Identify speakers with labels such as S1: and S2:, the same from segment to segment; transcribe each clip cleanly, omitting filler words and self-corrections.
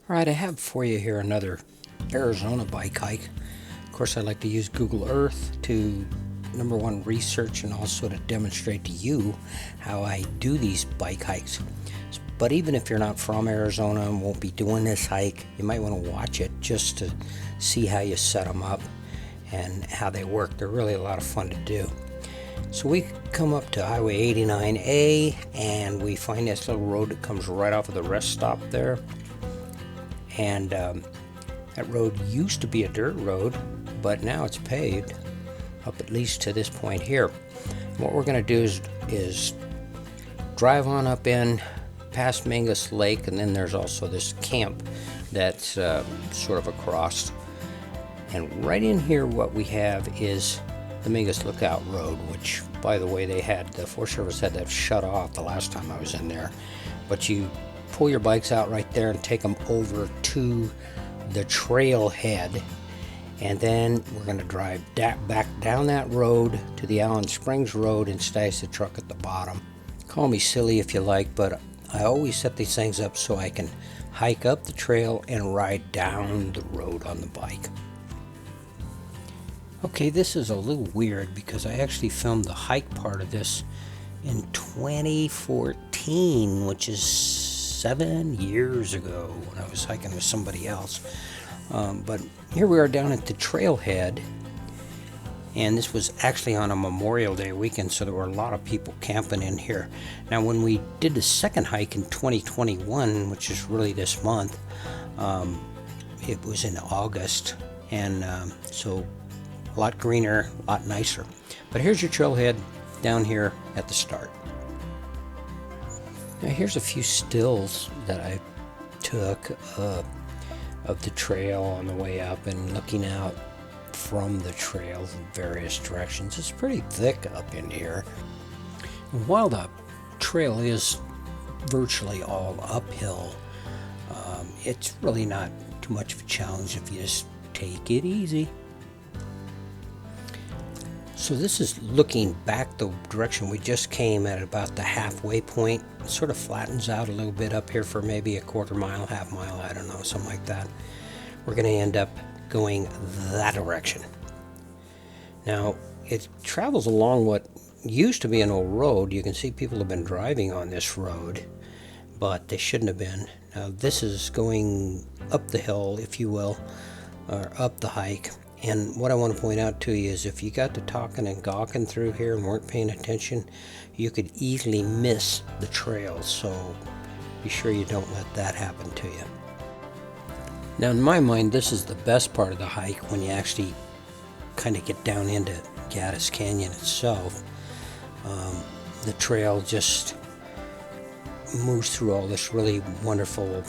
S1: Alright, I have for you here another Arizona bike hike. Of course, I like to use Google Earth to, number one, research and also to demonstrate to you how I do these bike hikes. But even if you're not from Arizona and won't be doing this hike, you might want to watch it just to see how you set them up and how they work. They're really a lot of fun to do. So we come up to Highway 89A and we find this little road that comes right off of the rest stop there. And that road used to be a dirt road, but now it's paved up at least to this point here. And what we're going to do is drive on up in past Mingus Lake, and then there's also this camp that's sort of across. And right in here what we have is the Mingus Lookout Road, which, by the way, the Forest Service had that shut off the last time I was in there. But you pull your bikes out right there and take them over to the trailhead, and then we're going to drive back down that road to the Allen Springs Road and stash the truck at the bottom. Call me silly if you like, but I always set these things up so I can hike up the trail and ride down the road on the bike. Okay, this is a little weird because I actually filmed the hike part of this in 2014, which is 7 years ago when I was hiking with somebody else. But here we are down at the trailhead, and this was actually on a Memorial Day weekend, so there were a lot of people camping in here. Now, when we did the second hike in 2021, which is really this month, it was in August, and so a lot greener, a lot nicer. But here's your trailhead down here at the start. Now here's a few stills that I took of the trail on the way up and looking out from the trail in various directions. It's pretty thick up in here. And while the trail is virtually all uphill, it's really not too much of a challenge if you just take it easy. So this is looking back the direction we just came at about the halfway point. It sort of flattens out a little bit up here for maybe a quarter mile, half mile, I don't know, something like that. We're going to end up going that direction. Now, it travels along what used to be an old road. You can see people have been driving on this road, but they shouldn't have been. Now, this is going up the hill, if you will, or up the hike. And what I want to point out to you is if you got to talking and gawking through here and weren't paying attention, you could easily miss the trail. So be sure you don't let that happen to you. Now, in my mind, this is the best part of the hike when you actually kind of get down into Gaddes Canyon itself. The trail just moves through all this really wonderful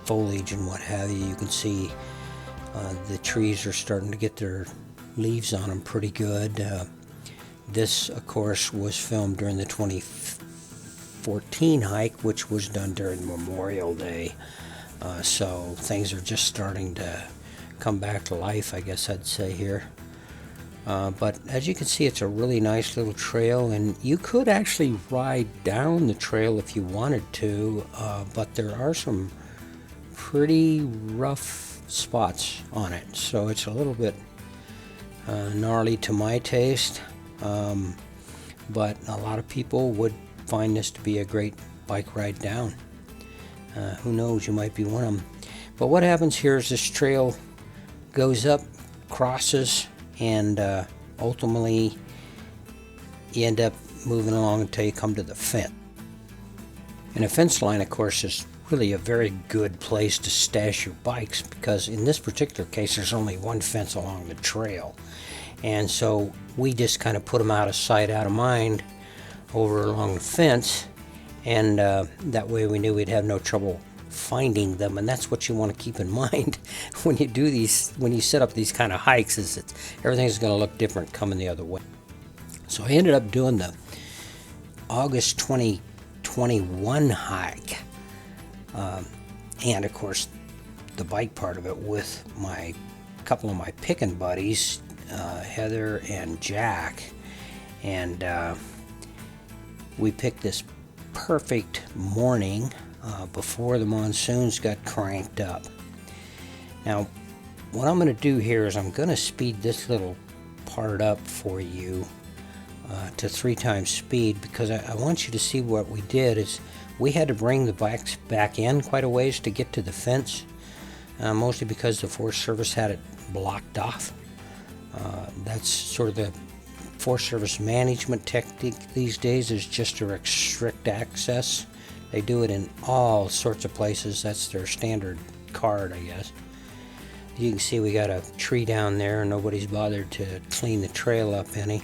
S1: foliage and what have you. You can see the trees are starting to get their leaves on them pretty good. This, of course, was filmed during the 2014 hike, which was done during Memorial Day. So things are just starting to come back to life, I guess I'd say here. But as you can see, it's a really nice little trail, and you could actually ride down the trail if you wanted to, but there are some pretty rough spots on it, so it's a little bit gnarly to my taste, but a lot of people would find this to be a great bike ride down. Who knows, you might be one of them. But what happens here is this trail goes up, crosses, and ultimately you end up moving along until you come to the fence. And a fence line, of course, is really a very good place to stash your bikes, because in this particular case there's only one fence along the trail, and so we just kind of put them out of sight, out of mind over along the fence, and that way we knew we'd have no trouble finding them. And that's what you want to keep in mind when you do these, when you set up these kind of hikes, is that everything's going to look different coming the other way. So I ended up doing the August 2021 hike, and of course the bike part of it with my couple of my picking buddies, Heather and Jack, and we picked this perfect morning before the monsoons got cranked up. Now, what I'm going to do here is I'm going to speed this little part up for you to 3 times speed, because I want you to see what we did is we had to bring the bikes back in quite a ways to get to the fence, mostly because the Forest Service had it blocked off. That's sort of the Forest Service management technique these days, is just to restrict access. They do it in all sorts of places. That's their standard card, I guess. You can see we got a tree down there, and nobody's bothered to clean the trail up any.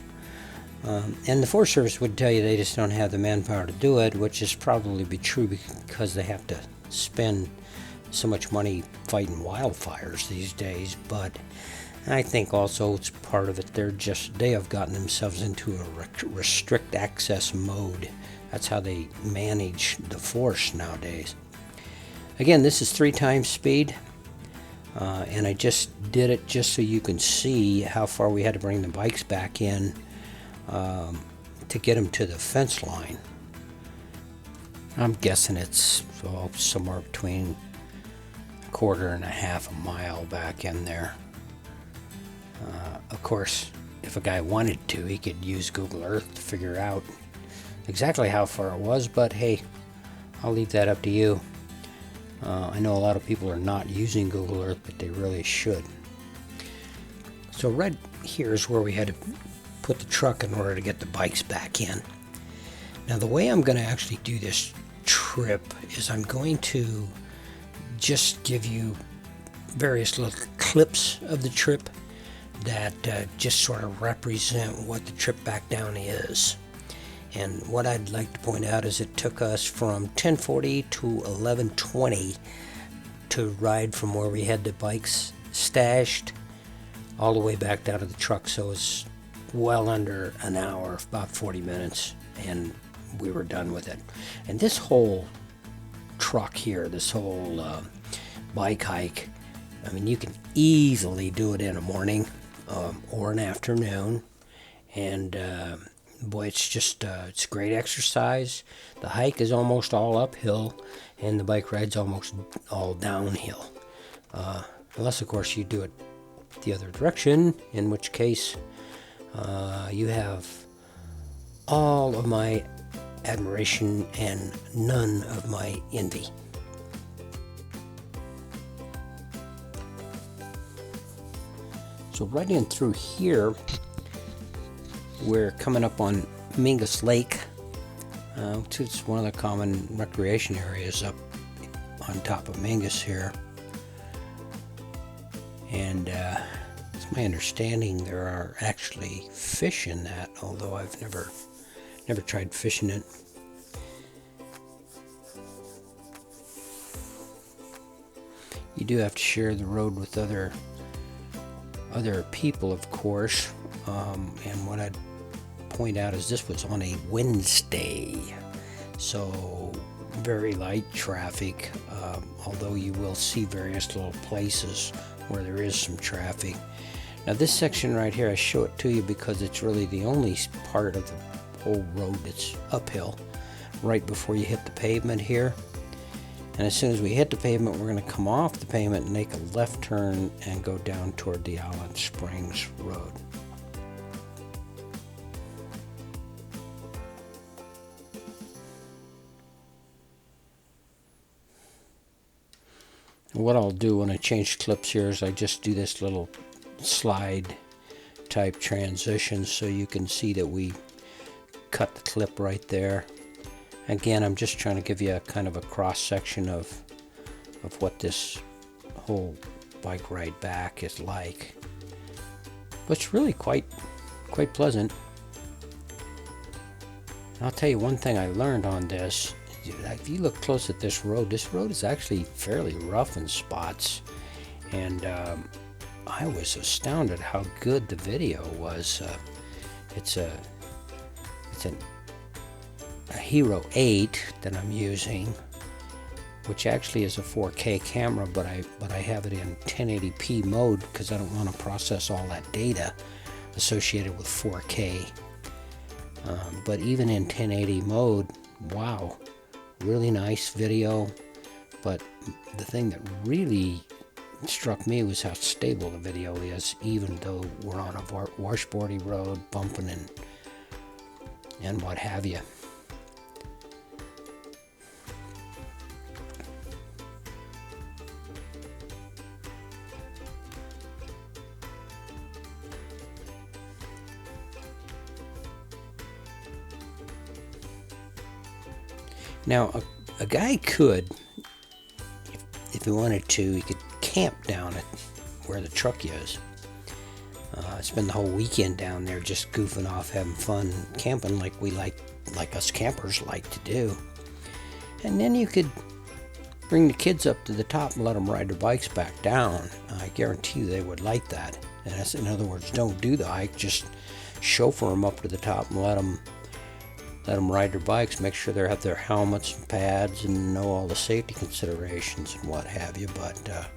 S1: And the Forest Service would tell you they just don't have the manpower to do it, which is probably be true because they have to spend so much money fighting wildfires these days. But I think also it's part of it. They have gotten themselves into a restrict access mode. That's how they manage the forest nowadays. Again, this is 3 times speed. And I just did it just so you can see how far we had to bring the bikes back in to get them to the fence line. I'm guessing it's somewhere between 1/4 and a half a mile back in there. Of course, if a guy wanted to, he could use Google Earth to figure out exactly how far it was, but hey, I'll leave that up to you. I know a lot of people are not using Google Earth, but they really should. So right here is where we had to put the truck in order to get the bikes back in. Now the way I'm going to actually do this trip is I'm going to just give you various little clips of the trip that just sort of represent what the trip back down is. And what I'd like to point out is it took us from 10:40 to 11:20 to ride from where we had the bikes stashed all the way back down to the truck. So it's well under an hour, about 40 minutes, and we were done with it. And this whole truck here, this whole bike hike, I mean, you can easily do it in a morning or an afternoon, and boy, it's just it's great exercise. The hike is almost all uphill, and the bike ride's almost all downhill, unless of course you do it the other direction, in which case you have all of my admiration and none of my envy. So right in through here, we're coming up on Mingus Lake, which is one of the common recreation areas up on top of Mingus here. And it's my understanding there are actually fish in that, although I've never tried fishing it. You do have to share the road with other people, of course. And what I'd point out is this was on a Wednesday, so very light traffic, although you will see various little places where there is some traffic. Now this section right here, I show it to you because it's really the only part of the whole road that's uphill, right before you hit the pavement here. And as soon as we hit the pavement, we're going to come off the pavement and make a left turn and go down toward the Allen Springs Road. What I'll do when I change clips here is I just do this little slide type transition so you can see that we cut the clip right there. Again, I'm just trying to give you a kind of a cross section of what this whole bike ride back is like. But it's really quite pleasant. I'll tell you one thing I learned on this. If you look close at this road is actually fairly rough in spots, and I was astounded how good the video was. It's a Hero 8 that I'm using, which actually is a 4K camera, but I have it in 1080p mode because I don't want to process all that data associated with 4K. But even in 1080 mode, wow, really nice video, but the thing that really struck me was how stable the video is, even though we're on a washboardy road, bumping and what have you. Now, a guy could, if he wanted to, he could camp down at where the truck is. Spend the whole weekend down there just goofing off, having fun, camping like us campers like to do. And then you could bring the kids up to the top and let them ride their bikes back down. I guarantee you they would like that. And that's, in other words, don't do the hike, just chauffeur them up to the top and let them ride their bikes, make sure they have their helmets and pads and know all the safety considerations and what have you. But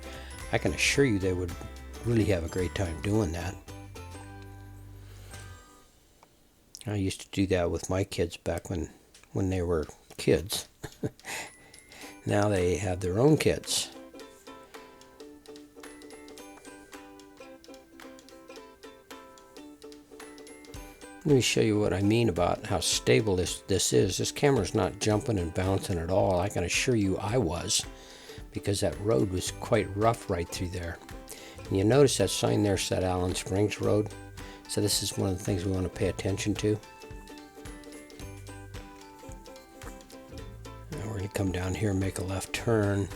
S1: I can assure you they would really have a great time doing that. I used to do that with my kids back when they were kids. Now they have their own kids. Let me show you what I mean about how stable this is. This camera's not jumping and bouncing at all. I can assure you I was, because that road was quite rough right through there. And you notice that sign there said Allen Springs Road. So this is one of the things we want to pay attention to. Now we're going to come down here and make a left turn.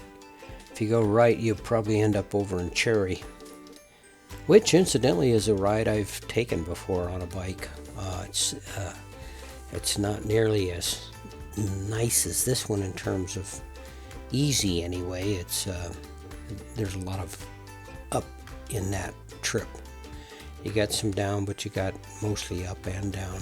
S1: If you go right, you'll probably end up over in Cherry, which incidentally is a ride I've taken before on a bike. It's not nearly as nice as this one in terms of easy anyway. There's a lot of up in that trip. You got some down, but you got mostly up and down.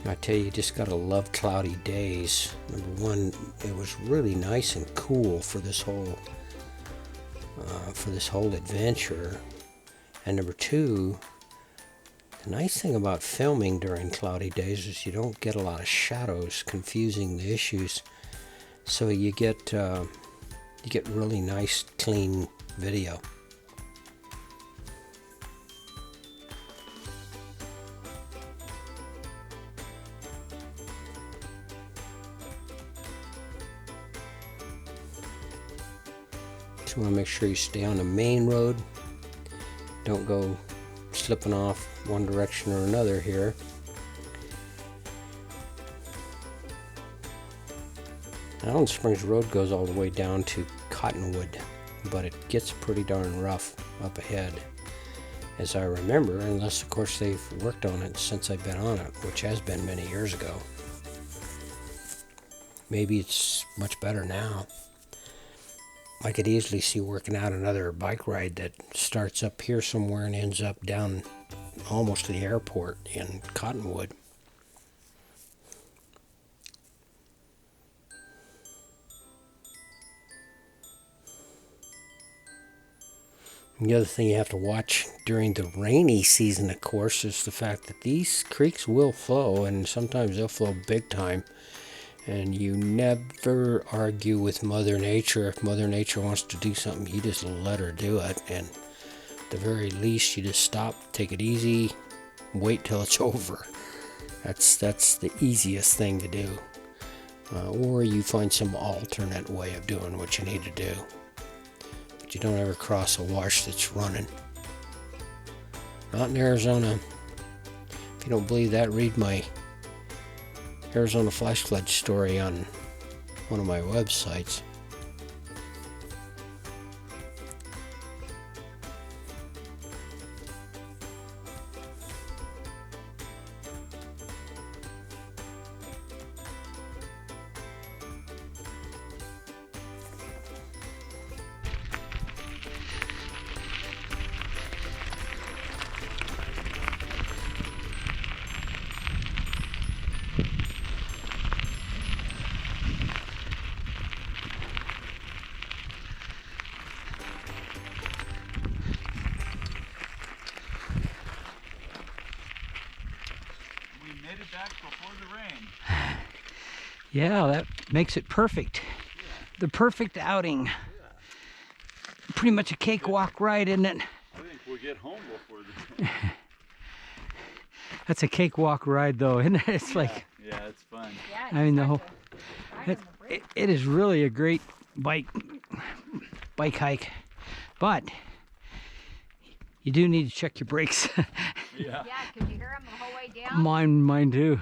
S1: I tell you, you just gotta love cloudy days. Number one, it was really nice and cool for this whole adventure. And number two, the nice thing about filming during cloudy days is you don't get a lot of shadows confusing the issues. So you get really nice, clean video. Just want to make sure you stay on the main road. Don't go slipping off one direction or another here. Allen Springs Road goes all the way down to Cottonwood, but it gets pretty darn rough up ahead, as I remember, unless of course they've worked on it since I've been on it, which has been many years ago. Maybe it's much better now. I could easily see working out another bike ride that starts up here somewhere and ends up down almost to the airport in Cottonwood. The other thing you have to watch during the rainy season, of course, is the fact that these creeks will flow, and sometimes they'll flow big time. And you never argue with Mother Nature. If Mother Nature wants to do something, you just let her do it. And at the very least, you just stop, take it easy, wait till it's over. That's the easiest thing to do. Or you find some alternate way of doing what you need to do. But you don't ever cross a wash that's running. Not in Arizona. If you don't believe that, read my Arizona flash flood story on one of my websites. Yeah, that makes it perfect. The perfect outing. Pretty much a cakewalk ride, isn't it?
S2: I think we'll get home before the...
S1: That's a cakewalk ride, though, isn't it? It's like...
S2: Yeah, it's fun.
S3: Yeah,
S1: I mean, the whole...
S3: it
S1: It is really a great bike hike, but you do need to check your brakes.
S2: Yeah.
S3: Yeah, could you hear them the whole way down?
S1: Mine too.